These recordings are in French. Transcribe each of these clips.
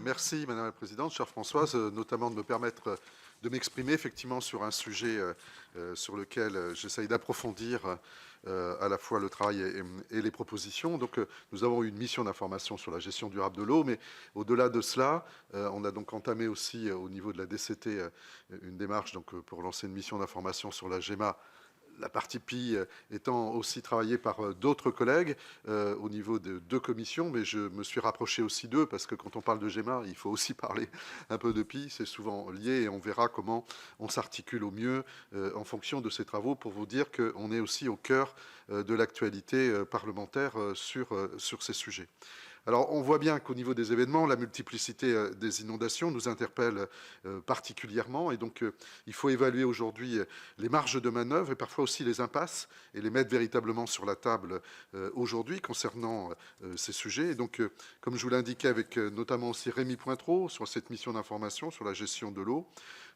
Merci Madame la Présidente, chère Françoise, notamment de me permettre de m'exprimer effectivement sur un sujet sur lequel j'essaye d'approfondir à la fois le travail et les propositions. Donc nous avons eu une mission d'information sur la gestion durable de l'eau, mais au-delà de cela, on a donc entamé aussi au niveau de la DCT une démarche donc, pour lancer une mission d'information sur la GEMA, la partie PI étant aussi travaillée par d'autres collègues au niveau de deux commissions, mais je me suis rapproché aussi d'eux, parce que quand on parle de GEMA, il faut aussi parler un peu de PI, c'est souvent lié, et on verra comment on s'articule au mieux en fonction de ces travaux, pour vous dire qu'on est aussi au cœur de l'actualité parlementaire sur ces sujets. Alors, on voit bien qu'au niveau des événements, la multiplicité des inondations nous interpelle particulièrement. Et donc, il faut évaluer aujourd'hui les marges de manœuvre et parfois aussi les impasses et les mettre véritablement sur la table aujourd'hui concernant ces sujets. Et donc, comme je vous l'indiquais avec notamment aussi Rémi Pointreau sur cette mission d'information sur la gestion de l'eau,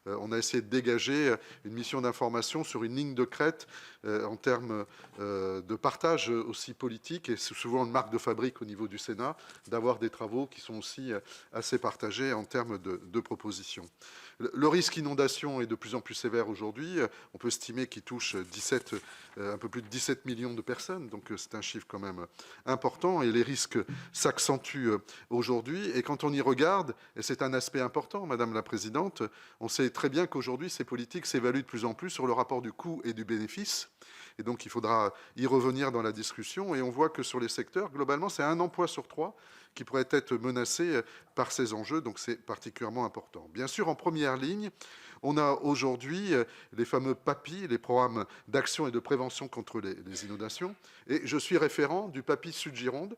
on a essayé de dégager une mission d'information sur une ligne de crête en termes de partage aussi politique, et c'est souvent une marque de fabrique au niveau du Sénat d'avoir des travaux qui sont aussi assez partagés en termes de propositions. Le risque inondation est de plus en plus sévère aujourd'hui. On peut estimer qu'il touche un peu plus de 17 millions de personnes, donc c'est un chiffre quand même important, et les risques s'accentuent aujourd'hui. Et quand on y regarde, et c'est un aspect important, Madame la Présidente, on sait très bien qu'aujourd'hui, ces politiques s'évaluent de plus en plus sur le rapport du coût et du bénéfice. Et donc, il faudra y revenir dans la discussion. Et on voit que sur les secteurs, globalement, c'est un emploi sur trois qui pourrait être menacé par ces enjeux. Donc, c'est particulièrement important. Bien sûr, en première ligne, on a aujourd'hui les fameux PAPI, les programmes d'action et de prévention contre les inondations. Et je suis référent du PAPI Sud-Gironde.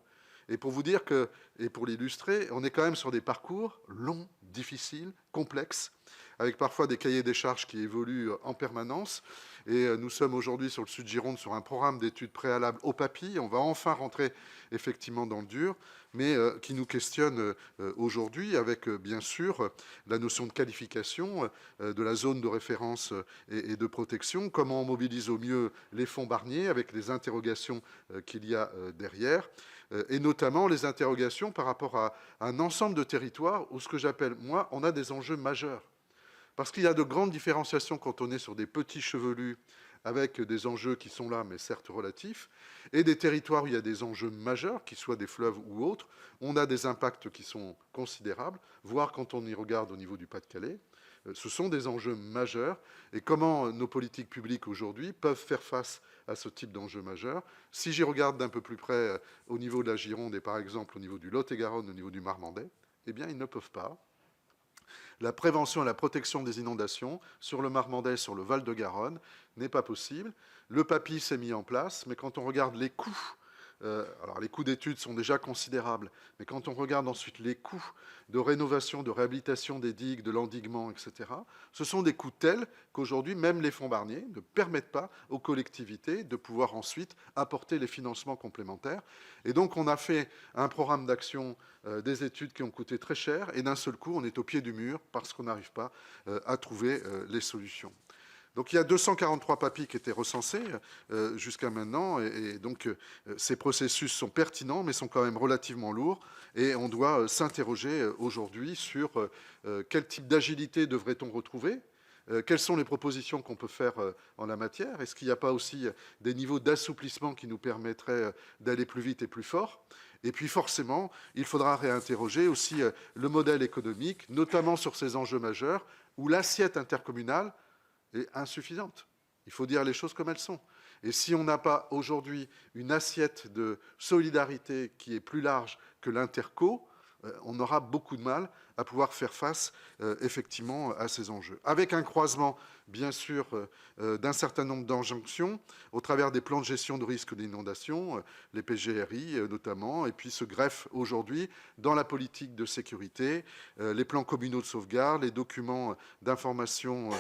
Et pour vous dire que, et pour l'illustrer, on est quand même sur des parcours longs, difficiles, complexes, avec parfois des cahiers des charges qui évoluent en permanence. Et nous sommes aujourd'hui sur le Sud-Gironde sur un programme d'études préalables au PAPI. On va enfin rentrer effectivement dans le dur, mais qui nous questionne aujourd'hui avec, bien sûr, la notion de qualification de la zone de référence et de protection, comment on mobilise au mieux les fonds Barnier avec les interrogations qu'il y a derrière, et notamment les interrogations par rapport à un ensemble de territoires où ce que j'appelle, moi, on a des enjeux majeurs. Parce qu'il y a de grandes différenciations quand on est sur des petits chevelus avec des enjeux qui sont là, mais certes relatifs, et des territoires où il y a des enjeux majeurs, qu'ils soient des fleuves ou autres. On a des impacts qui sont considérables, voire quand on y regarde au niveau du Pas-de-Calais. Ce sont des enjeux majeurs. Et comment nos politiques publiques aujourd'hui peuvent faire face à ce type d'enjeux majeurs? Si j'y regarde d'un peu plus près au niveau de la Gironde et par exemple au niveau du Lot-et-Garonne, au niveau du Marmandais, eh bien, ils ne peuvent pas. La prévention et la protection des inondations sur le Marmandais, sur le Val-de-Garonne, n'est pas possible. Le PAPI s'est mis en place, mais quand on regarde les coûts, alors les coûts d'études sont déjà considérables, mais quand on regarde ensuite les coûts de rénovation, de réhabilitation des digues, de l'endiguement, etc., ce sont des coûts tels qu'aujourd'hui, même les fonds Barnier ne permettent pas aux collectivités de pouvoir ensuite apporter les financements complémentaires. Et donc on a fait un programme d'action, des études qui ont coûté très cher, et d'un seul coup, on est au pied du mur parce qu'on n'arrive pas à trouver les solutions. Donc il y a 243 PAPI qui étaient recensés jusqu'à maintenant, et donc ces processus sont pertinents, mais sont quand même relativement lourds, et on doit s'interroger aujourd'hui sur quel type d'agilité devrait-on retrouver. Quelles sont les propositions qu'on peut faire en la matière? Est-ce qu'il n'y a pas aussi des niveaux d'assouplissement qui nous permettraient d'aller plus vite et plus fort? Et puis forcément, il faudra réinterroger aussi le modèle économique, notamment sur ces enjeux majeurs, où l'assiette intercommunale est insuffisante. Il faut dire les choses comme elles sont. Et si on n'a pas aujourd'hui une assiette de solidarité qui est plus large que l'interco, on aura beaucoup de mal à pouvoir faire face effectivement à ces enjeux. Avec un croisement, bien sûr, d'un certain nombre d'injonctions au travers des plans de gestion de risque d'inondation, les PGRI notamment, et puis se greffent aujourd'hui dans la politique de sécurité, les plans communaux de sauvegarde, les documents d'information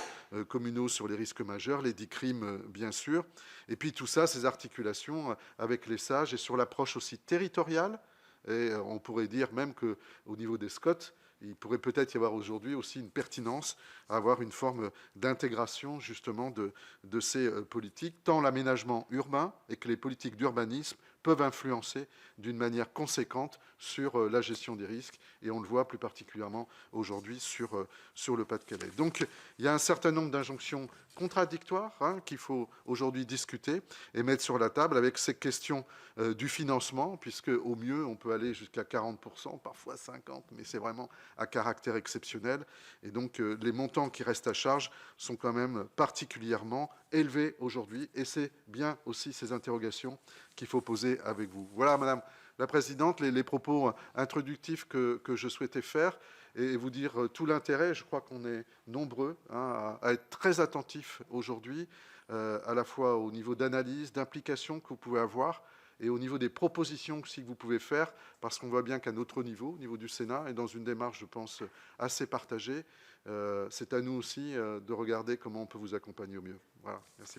communaux sur les risques majeurs, les DICRIM bien sûr, et puis tout ça, ces articulations avec les sages et sur l'approche aussi territoriale. Et on pourrait dire même qu'au niveau des SCOT, il pourrait peut-être y avoir aujourd'hui aussi une pertinence à avoir une forme d'intégration justement de ces politiques, tant l'aménagement urbain et que les politiques d'urbanisme peuvent influencer d'une manière conséquente sur la gestion des risques, et on le voit plus particulièrement aujourd'hui sur le Pas-de-Calais. Donc il y a un certain nombre d'injonctions contradictoires qu'il faut aujourd'hui discuter et mettre sur la table avec ces questions du financement, puisque au mieux on peut aller jusqu'à 40%, parfois 50%, mais c'est vraiment à caractère exceptionnel. Et donc les montants qui restent à charge sont quand même particulièrement élevés aujourd'hui, et c'est bien aussi ces interrogations qu'il faut poser avec vous. Voilà, Madame la Présidente, les propos introductifs que je souhaitais faire, et vous dire tout l'intérêt. Je crois qu'on est nombreux à être très attentifs aujourd'hui, à la fois au niveau d'analyse, d'implication que vous pouvez avoir, et au niveau des propositions aussi que vous pouvez faire, parce qu'on voit bien qu'à notre niveau, au niveau du Sénat, et dans une démarche, je pense, assez partagée, c'est à nous aussi de regarder comment on peut vous accompagner au mieux. Voilà, merci.